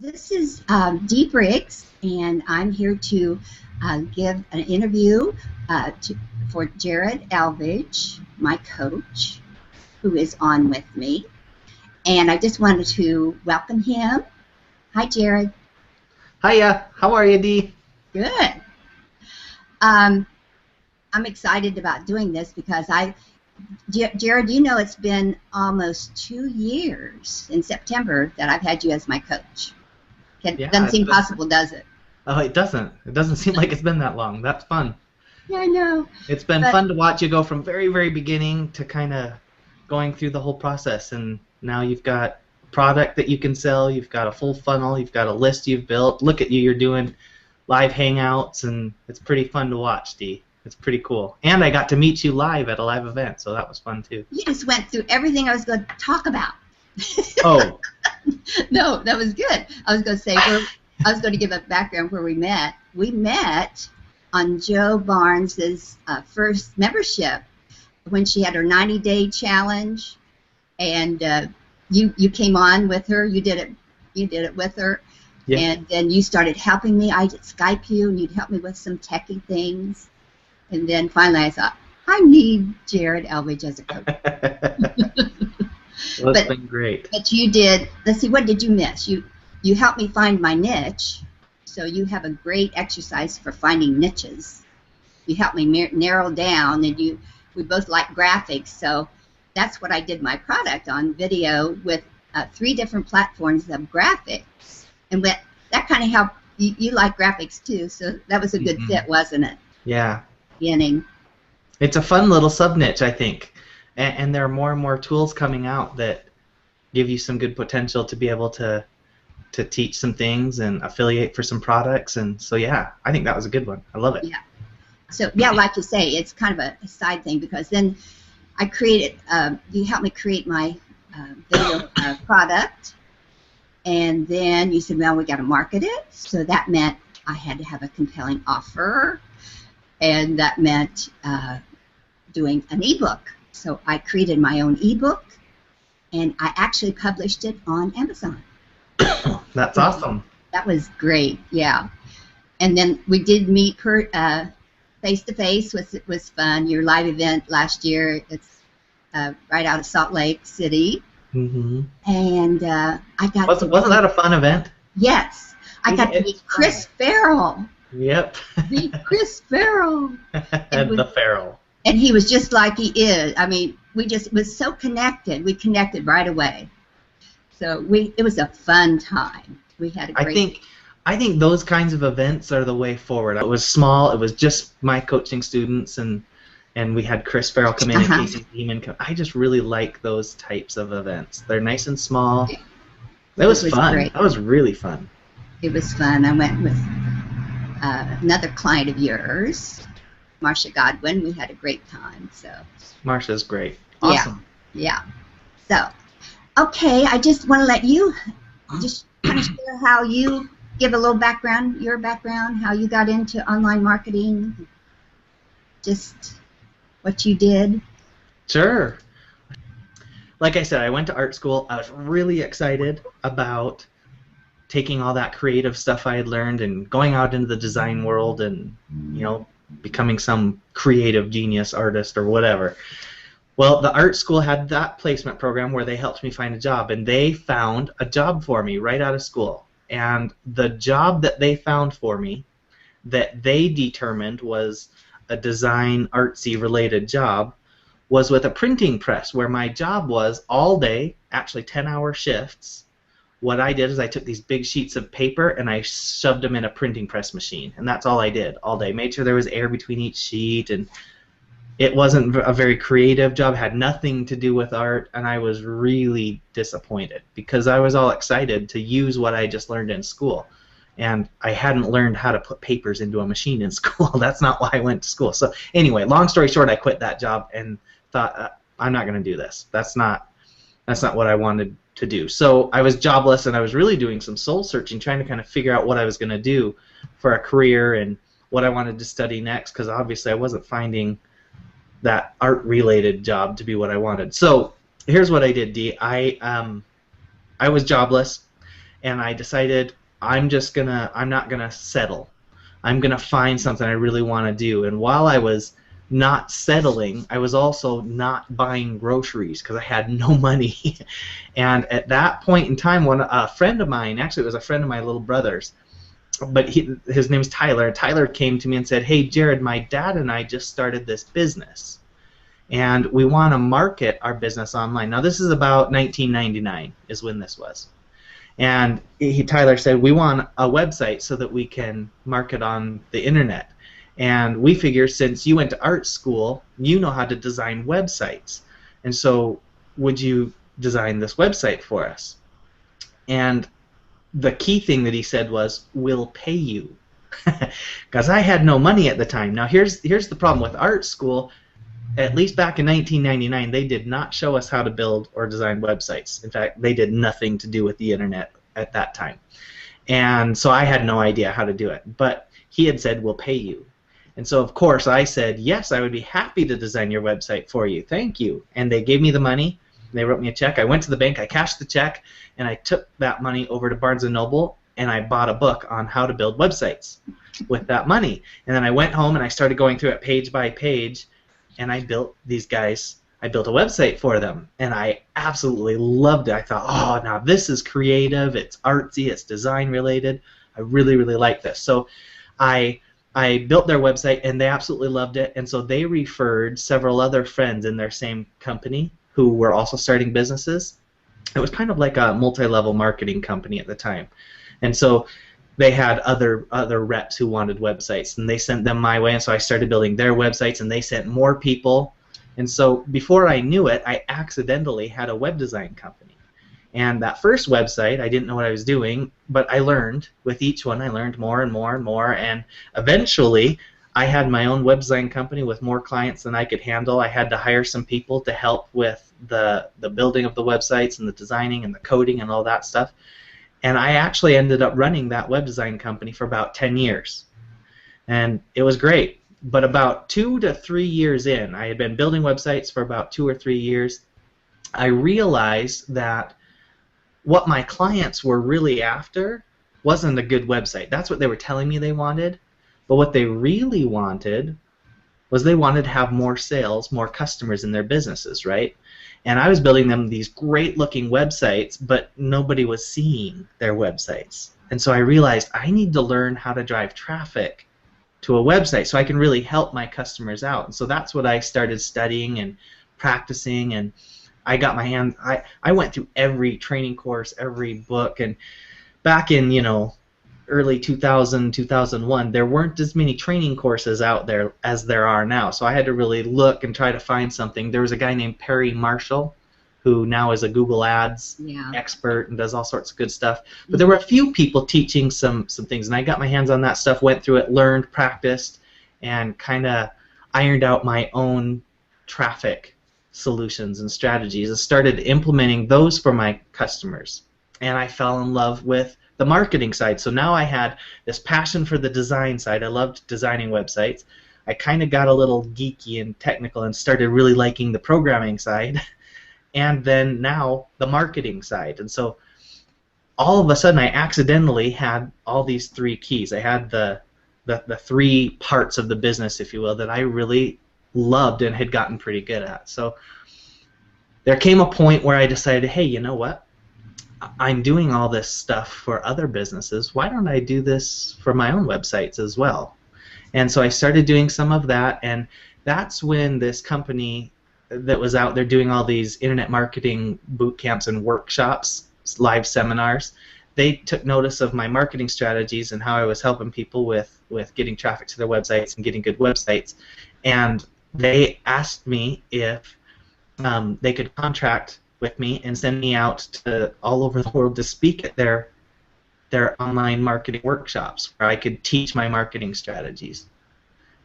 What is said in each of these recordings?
This is Dee Briggs, and I'm here to give an interview for Jared Elvidge, my coach, who is on with me. And I just wanted to welcome him. Hi, Jared. Hiya. How are you, Dee? Good. I'm excited about doing this because Jared, you know it's been almost 2 years in September that I've had you as my coach. Doesn't seem possible, does it? Oh, it doesn't. It doesn't seem like it's been that long. That's fun. Yeah, I know. It's been fun to watch you go from very, very beginning to kind of going through the whole process, and now you've got a product that you can sell, you've got a full funnel, you've got a list you've built. Look at you, you're doing live hangouts, and it's pretty fun to watch, Dee. It's pretty cool. And I got to meet you live at a live event, so that was fun too. You just went through everything I was going to talk about. Oh. No, that was good. I was going to say, I was going to give a background where we met. We met on Joe Barnes's first membership when she had her 90-day challenge, and you came on with her. You did it with her, yeah. And then you started helping me. I'd Skype you, and you'd help me with some techie things, and then finally I thought, I need Jared Elvidge as a coach. Well, it's been great. But you did, let's see, what did you miss? You helped me find my niche, so you have a great exercise for finding niches. You helped me narrow down, and we both like graphics, so that's what I did my product on, video with 3 different platforms of graphics. And that kind of helped, you like graphics too, so that was a good fit, wasn't it? Yeah. Beginning. It's a fun little sub-niche, I think. And there are more and more tools coming out that give you some good potential to be able to teach some things and affiliate for some products. And so, yeah, I think that was a good one. I love it. Yeah. So, yeah, like you say, it's kind of a side thing because then I created, you helped me create my video product. And then you said, well, we got to market it. So that meant I had to have a compelling offer. And that meant doing an ebook. So I created my own ebook, and I actually published it on Amazon. That's awesome. That was great, yeah. And then we did meet face-to-face. It was fun. Your live event last year, it's right out of Salt Lake City. Mm-hmm. And I got Wasn't that a fun event? Yes. I got to meet Chris Farrell. Yep. Meet Chris Farrell. And the Farrell. And he was just like he is. I mean, it was so connected. We connected right away. So it was a fun time. We had a great. I think those kinds of events are the way forward. It was small. It was just my coaching students, and we had Chris Farrell come in and Casey Beeman come. I just really like those types of events. They're nice and small. It was fun. Great. That was really fun. It was fun. I went with another client of yours, Marcia Godwin. We had a great time. So Marcia's great. Awesome. Yeah. So, okay, I just want to let you just kind of share how you give a little background, your background, how you got into online marketing, just what you did. Sure. Like I said, I went to art school. I was really excited about taking all that creative stuff I had learned and going out into the design world and, becoming some creative genius artist or whatever. Well, the art school had that placement program where they helped me find a job, and they found a job for me right out of school. And the job that they found for me, that they determined was a design, artsy related job, was with a printing press, where my job was all day, actually 10-hour shifts. What I did is I took these big sheets of paper and I shoved them in a printing press machine, and that's all I did all day. Made sure there was air between each sheet, and it wasn't a very creative job, had nothing to do with art, and I was really disappointed because I was all excited to use what I just learned in school, and I hadn't learned how to put papers into a machine in school. That's not why I went to school. So anyway, long story short, I quit that job and thought, I'm not going to do this. That's not what I wanted to do. So I was jobless, and I was really doing some soul searching, trying to kind of figure out what I was going to do for a career and what I wanted to study next, because obviously I wasn't finding that art-related job to be what I wanted. So here's what I did, Dee. I was jobless, and I decided I'm not gonna settle. I'm gonna find something I really want to do. And while I was not settling, I was also not buying groceries because I had no money. And at that point in time, a friend of mine, actually it was a friend of my little brother's, but his name's Tyler. Tyler came to me and said, "Hey, Jared, my dad and I just started this business, and we want to market our business online." Now, this is about 1999 is when this was. And Tyler said, "We want a website so that we can market on the internet. And we figure since you went to art school, you know how to design websites. And so would you design this website for us?" And the key thing that he said was, "We'll pay you." Because I had no money at the time. Now here's the problem with art school. At least back in 1999, they did not show us how to build or design websites. In fact, they did nothing to do with the internet at that time. And so I had no idea how to do it. But he had said, "We'll pay you." And so, of course, I said, "Yes, I would be happy to design your website for you. Thank you." And they gave me the money. They wrote me a check. I went to the bank, I cashed the check, and I took that money over to Barnes & Noble, and I bought a book on how to build websites with that money. And then I went home, and I started going through it page by page, and I built a website for them, and I absolutely loved it. I thought, oh, now this is creative, it's artsy, it's design related. I really, really like this. So I built their website, and they absolutely loved it, and so they referred several other friends in their same company who were also starting businesses. It was kind of like a multi-level marketing company at the time. And so they had other reps who wanted websites, and they sent them my way, and so I started building their websites, and they sent more people. And so before I knew it, I accidentally had a web design company. And that first website, I didn't know what I was doing, but I learned. With each one, I learned more and more and more, and eventually I had my own web design company with more clients than I could handle. I had to hire some people to help with the building of the websites and the designing and the coding and all that stuff. And I actually ended up running that web design company for about 10 years. And it was great. But about 2 to 3 years in, I had been building websites for about 2 or 3 years, I realized that what my clients were really after wasn't a good website. That's what they were telling me they wanted. But what they really wanted was they wanted to have more sales, more customers in their businesses, right? And I was building them these great-looking websites, but nobody was seeing their websites. And so I realized I need to learn how to drive traffic to a website so I can really help my customers out. And so that's what I started studying and practicing, and I got my hand. I went through every training course, every book, and back in early 2000, 2001, there weren't as many training courses out there as there are now. So I had to really look and try to find something. There was a guy named Perry Marshall, who now is a Google Ads expert and does all sorts of good stuff. But there were a few people teaching some things, and I got my hands on that stuff, went through it, learned, practiced, and kind of ironed out my own traffic solutions and strategies and started implementing those for my customers. And I fell in love with the marketing side. So now I had this passion for the design side. I loved designing websites. I kind of got a little geeky and technical and started really liking the programming side. And then now the marketing side. And so all of a sudden I accidentally had all these three keys. I had the three parts of the business, if you will, that I really loved and had gotten pretty good at. So there came a point where I decided, hey, you know what? I'm doing all this stuff for other businesses. Why don't I do this for my own websites as well? And so I started doing some of that, and that's when this company that was out there doing all these internet marketing boot camps and workshops, live seminars, they took notice of my marketing strategies and how I was helping people with getting traffic to their websites and getting good websites. And they asked me if they could contract with me and send me out to all over the world to speak at their online marketing workshops where I could teach my marketing strategies.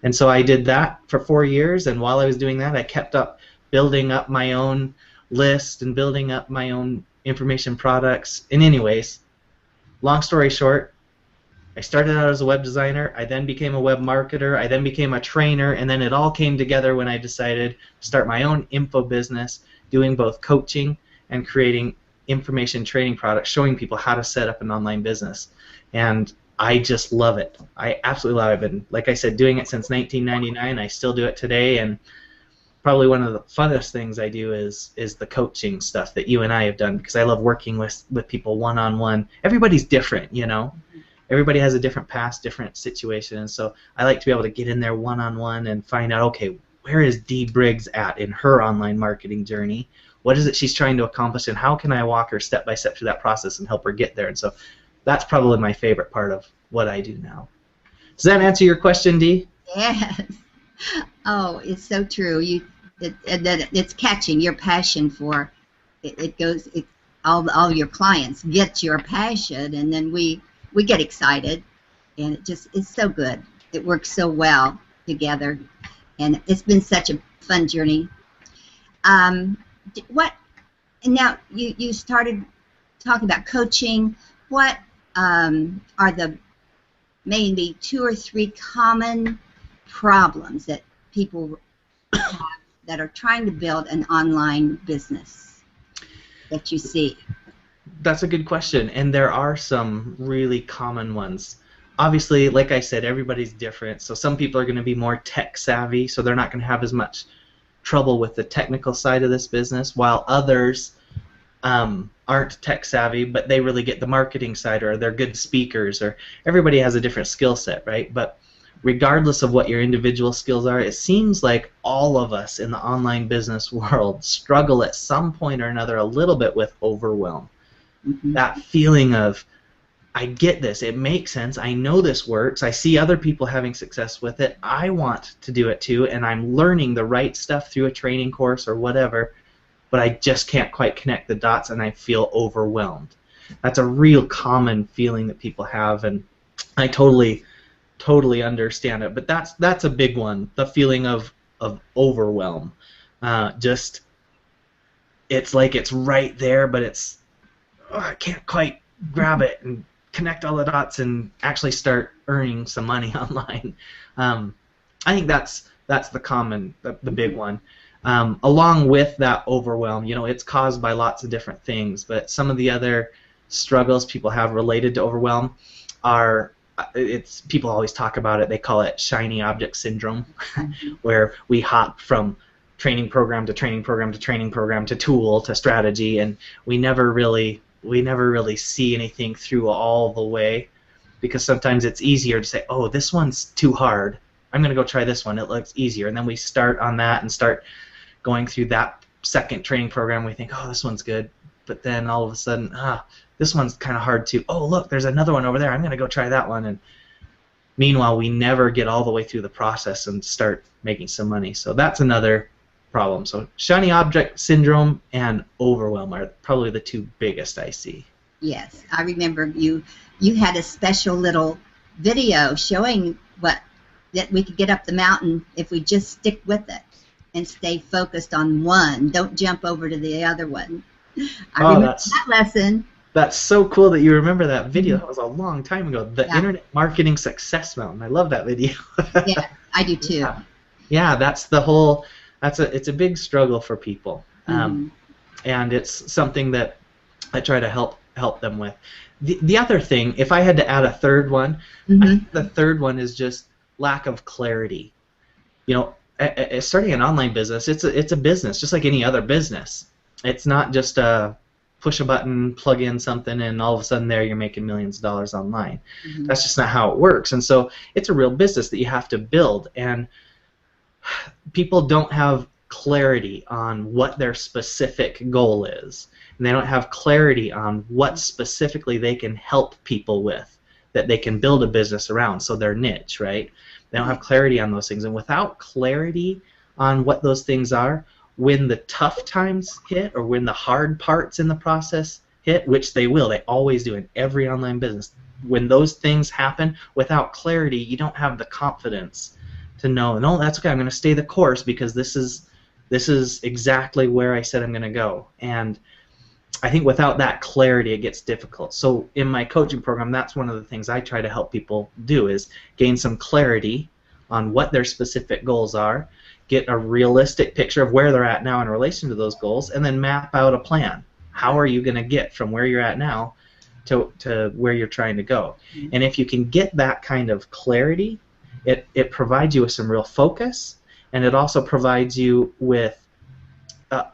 And so I did that for 4 years, and while I was doing that, I kept up building up my own list and building up my own information products. And anyways, long story short, I started out as a web designer, I then became a web marketer, I then became a trainer, and then it all came together when I decided to start my own info business, doing both coaching and creating information training products showing people how to set up an online business. And I just love it. I absolutely love it. I've been, like I said, doing it since 1999. I still do it today, and probably one of the funnest things I do is the coaching stuff that you and I have done, because I love working with people one-on-one. Everybody's different, you know. Everybody has a different past, different situation, and so I like to be able to get in there one-on-one and find out, okay, where is Dee Briggs at in her online marketing journey? What is it she's trying to accomplish, and how can I walk her step by step through that process and help her get there? And so that's probably my favorite part of what I do now. Does that answer your question, Dee? Yes. Oh, it's so true. It's catching your passion for it. It goes. All your clients get your passion, and then we get excited, and it's so good. It works so well together, and it's been such a fun journey. And now you started talking about coaching. What are the maybe 2 or 3 common problems that people have that are trying to build an online business that you see? That's a good question, and there are some really common ones. Obviously, like I said, everybody's different, so some people are going to be more tech savvy, so they're not going to have as much trouble with the technical side of this business, while others aren't tech savvy, but they really get the marketing side, or they're good speakers, or everybody has a different skill set, right? But regardless of what your individual skills are, it seems like all of us in the online business world struggle at some point or another a little bit with overwhelm. Mm-hmm. That feeling of, I get this, it makes sense, I know this works, I see other people having success with it, I want to do it too, and I'm learning the right stuff through a training course or whatever, but I just can't quite connect the dots, and I feel overwhelmed. That's a real common feeling that people have, and I totally understand it. But that's a big one, the feeling of overwhelm. Just, it's like it's right there, but I can't quite grab it and connect all the dots and actually start earning some money online. I think that's the big one. Along with that overwhelm, it's caused by lots of different things, but some of the other struggles people have related to overwhelm are, people always talk about it, they call it shiny object syndrome, where we hop from training program to training program to training program to tool to strategy, and we never really see anything through all the way, because sometimes it's easier to say, oh, this one's too hard, I'm going to go try this one, it looks easier, and then we start on that and start going through that second training program, we think, oh, this one's good, but then all of a sudden, this one's kind of hard too. Oh, look, there's another one over there, I'm going to go try that one, and meanwhile, we never get all the way through the process and start making some money. So that's another problem. So shiny object syndrome and overwhelm are probably the 2 biggest I see. Yes, I remember you had a special little video showing that we could get up the mountain if we just stick with it and stay focused on one. Don't jump over to the other one. I remember that lesson. That's so cool that you remember that video. That was a long time ago. The Internet Marketing Success Mountain. I love that video. Yeah, I do too. Yeah, that's the whole. It's a big struggle for people, and it's something that I try to help them with. The other thing, if I had to add a third one, I think the third one is just lack of clarity. Starting an online business, it's a business just like any other business. It's not just push a button, plug in something, and all of a sudden there you're making millions of dollars online. That's just not how it works. And so it's a real business that you have to build, and people don't have clarity on what their specific goal is, and they don't have clarity on what specifically they can help people with, that they can build a business around, so their niche, right? They don't have clarity on those things, and without clarity on what those things are, when the tough times hit, or when the hard parts in the process hit, which they will, they always do in every online business, when those things happen, without clarity, you don't have the confidence to know, no, that's okay, I'm going to stay the course because this is exactly where I said I'm going to go. And I think without that clarity, it gets difficult. So in my coaching program, that's one of the things I try to help people do, is gain some clarity on what their specific goals are, get a realistic picture of where they're at now in relation to those goals, and then map out a plan. How are you going to get from where you're at now to where you're trying to go? Mm-hmm. And if you can get that kind of clarity, it provides you with some real focus, and it also provides you with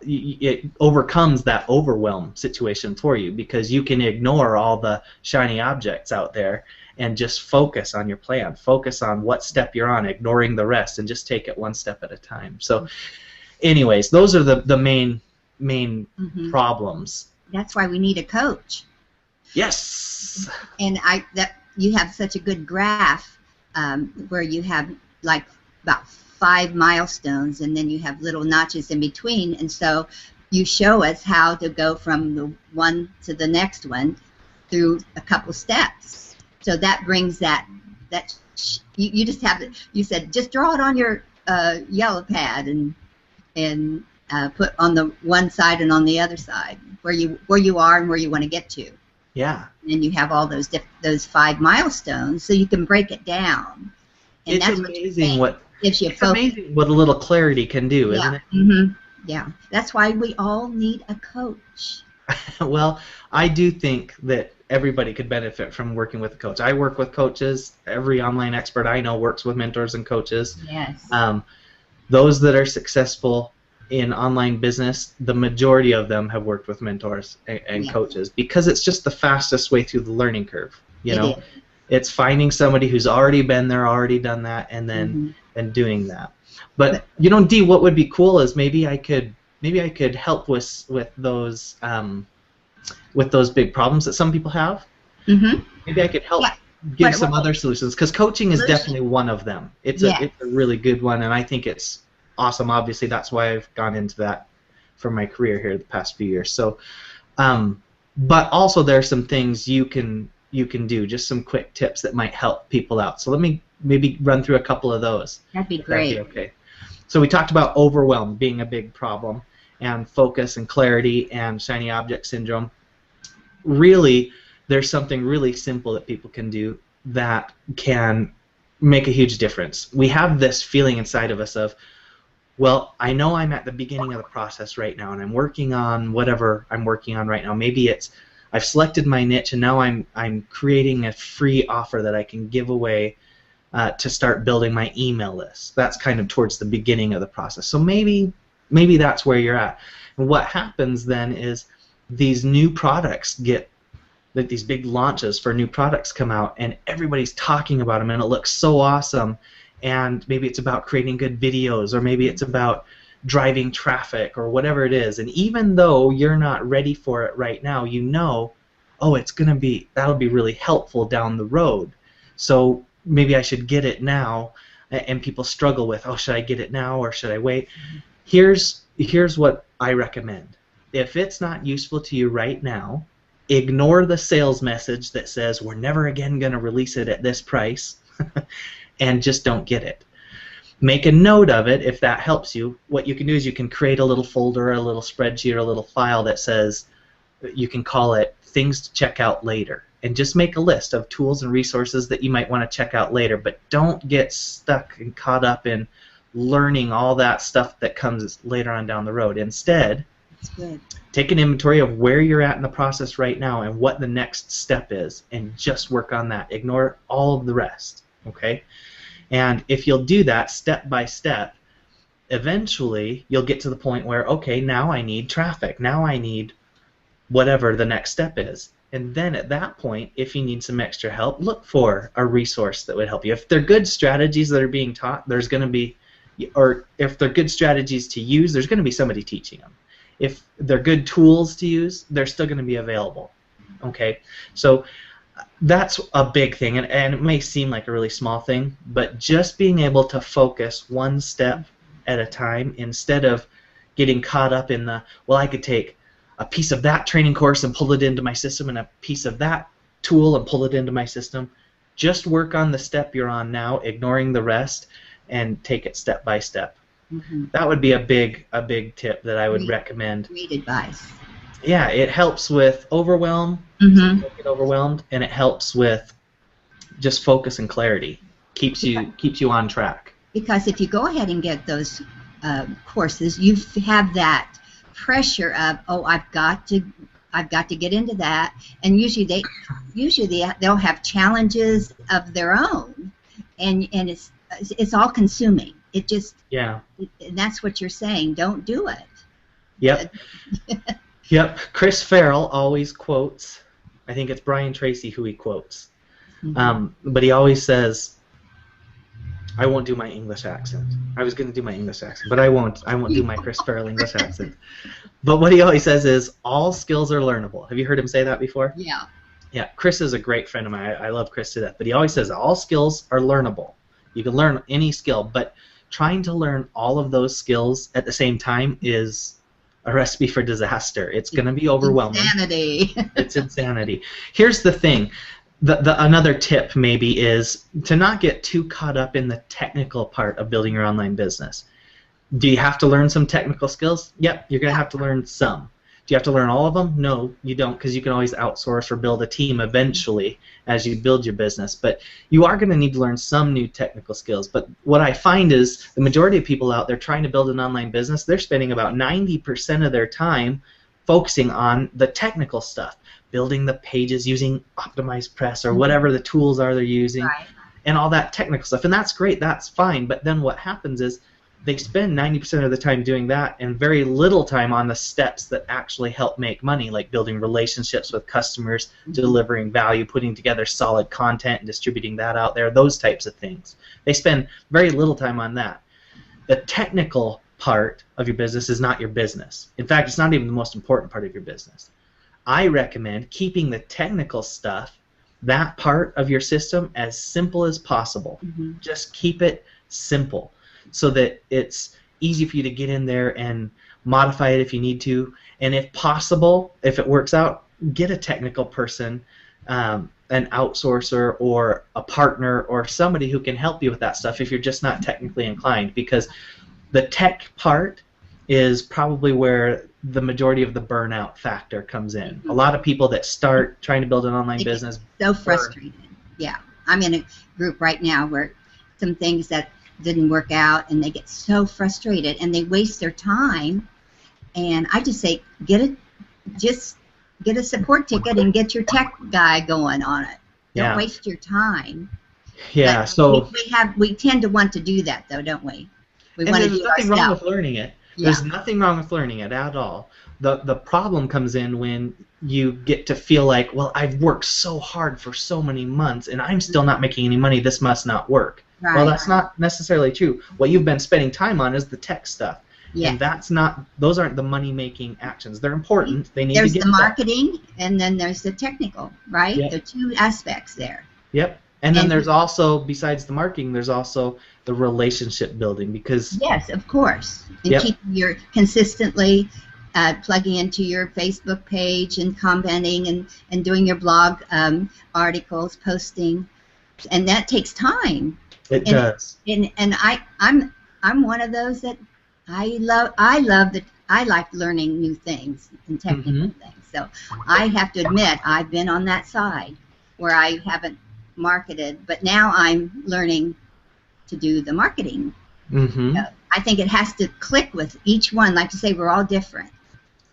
it overcomes that overwhelm situation for you, because you can ignore all the shiny objects out there and just focus on your plan, focus on what step you're on, ignoring the rest, and just take it one step at a time. So anyways, those are the main Mm-hmm. problems. That's why we need a coach. Yes. And you have such a good graph where you have like about 5 milestones, and then you have little notches in between, and so you show us how to go from the one to the next one through a couple steps. So that brings that you just have it. You said just draw it on your yellow pad and put on the one side and on the other side where you are and where you want to get to. Yeah. And you have all those 5 milestones, so you can break it down. And it's that's amazing what gives you it's focus. amazing what a little clarity can do, isn't it? Mm-hmm. Yeah. That's why we all need a coach. Well, I do think that everybody could benefit from working with a coach. I work with coaches. Every online expert I know works with mentors and coaches. Yes. Those that are successful in online business, the majority of them have worked with mentors and Yes. coaches, because it's just the fastest way through the learning curve. You know, is. it's finding somebody who's already been there, already done that, and then and doing that. But you know, Dee, what would be cool is maybe I could help with those big problems that some people have. Mm-hmm. Maybe I could help give some other solutions, because coaching is definitely one of them. It's a really good one, and I think it's awesome. Obviously, that's why I've gone into that for my career here the past few years. So, but also there are some things you can do, just some quick tips that might help people out. So let me maybe run through a couple of those. That'd be great. That'd be okay. So we talked about overwhelm being a big problem, and focus and clarity and shiny object syndrome. Really, there's something really simple that people can do that can make a huge difference. We have this feeling inside of us of, well, I know I'm at the beginning of the process right now, and I'm working on whatever I'm working on right now. Maybe it's I've selected my niche, and now I'm creating a free offer that I can give away to start building my email list. That's kind of towards the beginning of the process. So maybe that's where you're at. And what happens then is these new products get, like these big launches for new products come out, and everybody's talking about them, and it looks so awesome. And maybe it's about creating good videos, or maybe it's about driving traffic, or whatever it is. And even though you're not ready for it right now, you know, oh, that'll be really helpful down the road. So maybe I should get it now. And people struggle with, oh, should I get it now or should I wait? Here's what I recommend. If it's not useful to you right now, ignore the sales message that says we're never again going to release it at this price, and just don't get it. Make a note of it if that helps you. What you can do is you can create a little folder, a little spreadsheet, or a little file that says, you can call it things to check out later, and just make a list of tools and resources that you might want to check out later. But don't get stuck and caught up in learning all that stuff that comes later on down the road. Instead, take an inventory of where you're at in the process right now and what the next step is, and just work on that. Ignore all of the rest. Okay? And if you'll do that step by step, eventually you'll get to the point where, okay, now I need traffic. Now I need whatever the next step is. And then at that point, if you need some extra help, look for a resource that would help you. If they're good strategies that are being taught, there's going to be, or if they're good strategies to use, there's going to be somebody teaching them. If they're good tools to use, they're still going to be available. Okay? So that's a big thing, and it may seem like a really small thing, but just being able to focus one step at a time instead of getting caught up in the, well, I could take a piece of that training course and pull it into my system, and a piece of that tool and pull it into my system. Just work on the step you're on now, ignoring the rest, and take it step by step. Mm-hmm. That would be a big tip that I would recommend. Great advice. Yeah, it helps with overwhelm, mm-hmm. so you don't get overwhelmed, and it helps with just focus and clarity. Keeps you on track. Because if you go ahead and get those courses, you have that pressure of, oh, I've got to I've got to get into that. And usually they'll have challenges of their own, and it's all consuming. It just, Yeah. And that's what you're saying. Don't do it. Yep. Yep. Chris Farrell always quotes, I think it's Brian Tracy who he quotes, but he always says, I won't do my English accent. I was going to do my English accent, but I won't do my Chris Farrell English accent. But what he always says is, all skills are learnable. Have you heard him say that before? Yeah. Yeah. Chris is a great friend of mine. I love Chris to death. But he always says, all skills are learnable. You can learn any skill, but trying to learn all of those skills at the same time is a recipe for disaster. It's going to be overwhelming. Insanity. It's insanity. Here's the thing. Another tip maybe is to not get too caught up in the technical part of building your online business. Do you have to learn some technical skills? Yep, you're going to have to learn some. Do you have to learn all of them? No, you don't, because you can always outsource or build a team eventually as you build your business. But you are going to need to learn some new technical skills. But what I find is the majority of people out there trying to build an online business, they're spending about 90% of their time focusing on the technical stuff, building the pages using Optimized Press or whatever the tools are they're using, and all that technical stuff. And that's great, that's fine. But then what happens is they spend 90% of the time doing that and very little time on the steps that actually help make money, like building relationships with customers, delivering value, putting together solid content and distributing that out there, those types of things. They spend very little time on that. The technical part of your business is not your business. In fact, it's not even the most important part of your business. I recommend keeping the technical stuff, that part of your system, as simple as possible. Just keep it simple, so that it's easy for you to get in there and modify it if you need to. And if possible, if it works out, get a technical person, an outsourcer or a partner or somebody who can help you with that stuff if you're just not technically inclined, because the tech part is probably where the majority of the burnout factor comes in. A lot of people that start trying to build an online business so frustrated. Yeah, I'm in a group right now where some things that didn't work out, and they get so frustrated and they waste their time. And I just say, just get a support ticket and get your tech guy going on it. Don't waste your time. Yeah. But so we tend to want to do that, though, don't we? We want to do it ourselves. There's nothing wrong with learning it. There's nothing wrong with learning it at all. The problem comes in when you get to feel like, well, I've worked so hard for so many months and I'm still not making any money. This must not work. Right. Well, that's not necessarily true. What you've been spending time on is the tech stuff. And those aren't the money-making actions. They're important. They need to get There's the marketing, and then there's the technical, right? There are two aspects there. Yep. And then there's also, besides the marketing, there's also the relationship building, because yes, of course. And keeping your consistently plugging into your Facebook page and commenting and doing your blog articles, posting, and that takes time. It does. And I'm one of those that I like learning new things and technical things. So I have to admit, I've been on that side where I haven't marketed, but now I'm learning to do the marketing. So I think it has to click with each one. Like you say, we're all different.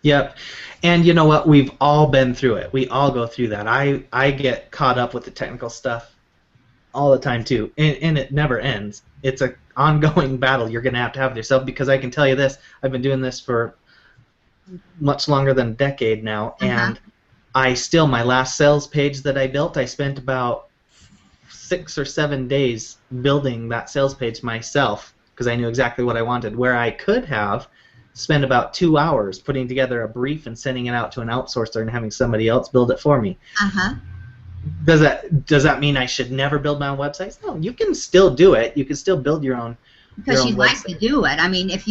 Yep. And you know what? We've all been through it. We all go through that. I get caught up with the technical stuff all the time too, and it never ends. It's an ongoing battle you're going to have with yourself, because I can tell you this, I've been doing this for much longer than a decade now, and my last sales page that I built, I spent about 6 or 7 days building that sales page myself, because I knew exactly what I wanted, where I could have spent about 2 hours putting together a brief and sending it out to an outsourcer and having somebody else build it for me. Does that mean I should never build my own websites? No, you can still do it. You can still build your own. Because you like to do it. I mean, if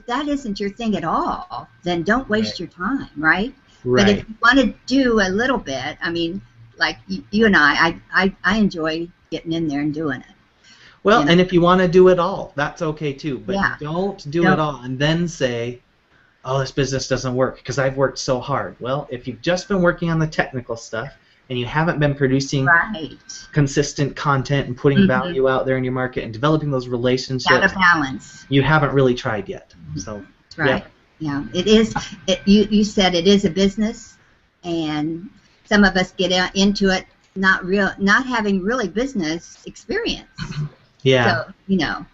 that isn't your thing at all, then don't waste your time, right? But if you want to do a little bit, I mean, like you and I enjoy getting in there and doing it. Well, and if you want to do it all, that's okay too. But don't do it all and then say, oh, this business doesn't work because I've worked so hard. Well, if you've just been working on the technical stuff and you haven't been producing consistent content and putting value out there in your market and developing those relationships, got a balance. You haven't really tried yet. So, That's right. Yeah, it is. You said it is a business, and some of us get into it not having really business experience. Yeah. So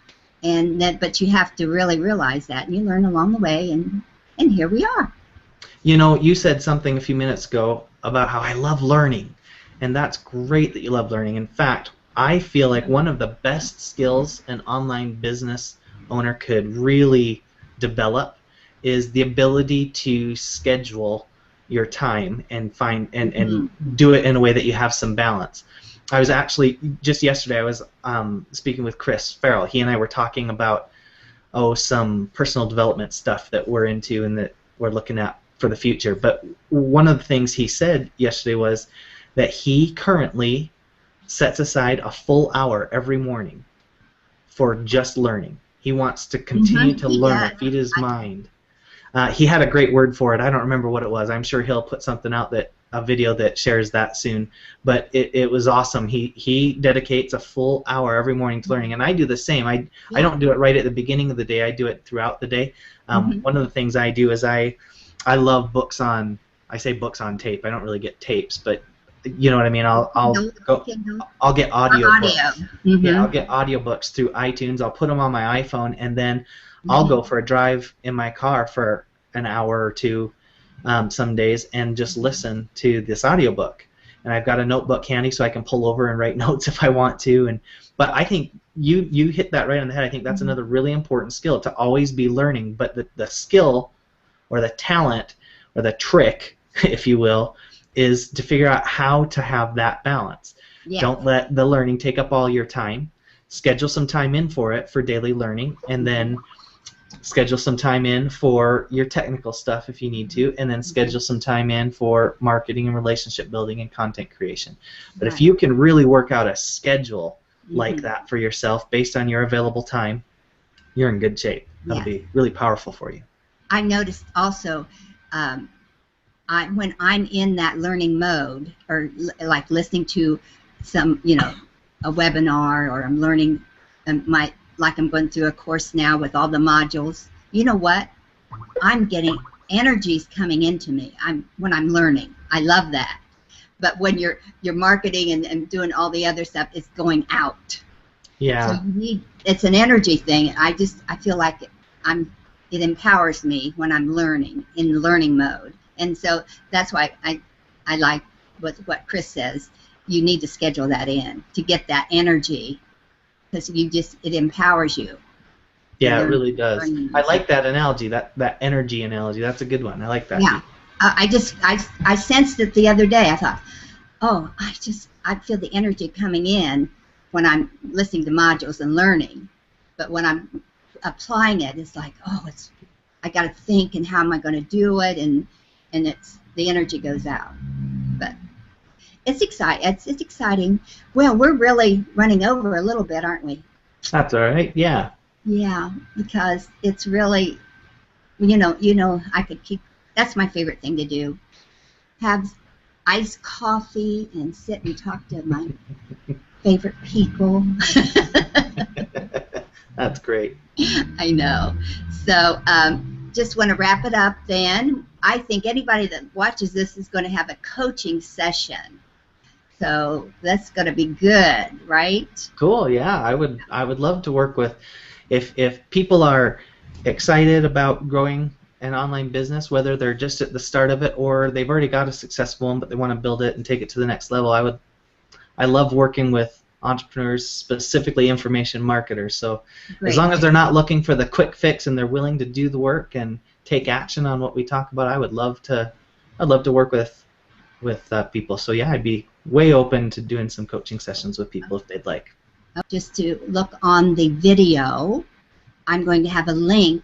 and that, but you have to really realize that, and you learn along the way, and here we are. You said something a few minutes ago about how I love learning, and that's great that you love learning. In fact, I feel like one of the best skills an online business owner could really develop is the ability to schedule your time and find and do it in a way that you have some balance. I was actually just yesterday I was speaking with Chris Farrell. He and I were talking about some personal development stuff that we're into and that we're looking at for the future. But one of the things he said yesterday was that he currently sets aside a full hour every morning for just learning. He wants to continue to learn, feed his mind. He had a great word for it. I don't remember what it was. I'm sure he'll put something out, a video that shares that soon. But it was awesome. He dedicates a full hour every morning to learning, and I do the same. I don't do it right at the beginning of the day. I do it throughout the day. One of the things I do is I love books on. I say books on tape. I don't really get tapes, but you know what I mean. I'll get audio books. Yeah, I'll get audiobooks through iTunes. I'll put them on my iPhone, and then I'll go for a drive in my car for an hour or two some days and just listen to this audiobook. And I've got a notebook handy so I can pull over and write notes if I want to. But I think you hit that right on the head. I think that's another really important skill, to always be learning. But the skill or the talent or the trick, if you will, is to figure out how to have that balance. Yeah. Don't let the learning take up all your time. Schedule some time in for it for daily learning, and then schedule some time in for your technical stuff if you need to, and then schedule some time in for marketing and relationship building and content creation. But if you can really work out a schedule like that for yourself based on your available time, you're in good shape. That'll be really powerful for you. I noticed also when I'm in that learning mode, or like listening to some, a webinar, or I'm learning like I'm going through a course now with all the modules, you know what? I'm getting energies coming into me. When I'm learning. I love that. But when you're marketing and doing all the other stuff, it's going out. Yeah. So it's an energy thing. I feel like it empowers me when I'm learning, in the learning mode. And so that's why I like what Chris says. You need to schedule that in to get that energy, because it empowers you. Yeah, it really does. I like that analogy, that energy analogy. That's a good one. I like that. Yeah. I sensed it the other day. I thought, I feel the energy coming in when I'm listening to modules and learning. But when I'm applying it, it's like, I got to think, and how am I going to do it, and the energy goes out. But it's exciting. It's exciting. Well, we're really running over a little bit, aren't we? That's all right. Yeah. Yeah, because it's really, I could keep. That's my favorite thing to do. Have iced coffee and sit and talk to my favorite people. That's great. I know. So just want to wrap it up then. I think anybody that watches this is going to have a coaching session. So that's going to be good, right? Cool. Yeah, I would love to work with, if people are excited about growing an online business, whether they're just at the start of it or they've already got a successful one but they want to build it and take it to the next level. I love working with entrepreneurs, specifically information marketers. So as long as they're not looking for the quick fix and they're willing to do the work and take action on what we talk about, I'd love to work with people. So yeah, I'd be way open to doing some coaching sessions with people if they'd like. Just to look on the video, I'm going to have a link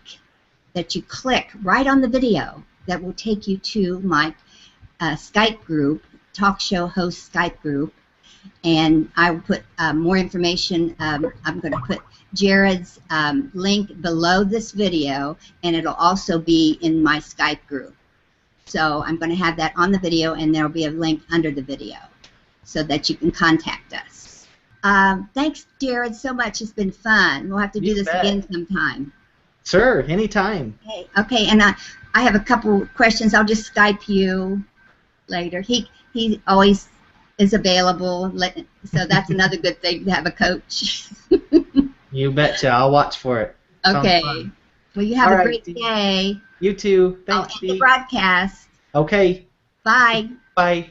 that you click right on the video that will take you to my Skype group, talk show host Skype group, and I will put more information. I'm going to put Jared's link below this video, and it'll also be in my Skype group. So I'm going to have that on the video, and there will be a link under the video so that you can contact us. Thanks, Jared, so much. It's been fun. We'll have to do this again sometime. Sure, anytime. Okay, and I have a couple questions. I'll just Skype you later. He always is available, so that's another good thing to have a coach. You betcha. I'll watch for it. Okay. Well, you have All a right, great day. You too. Thanks, I'll end the Dee. broadcast. Okay. Bye. Bye.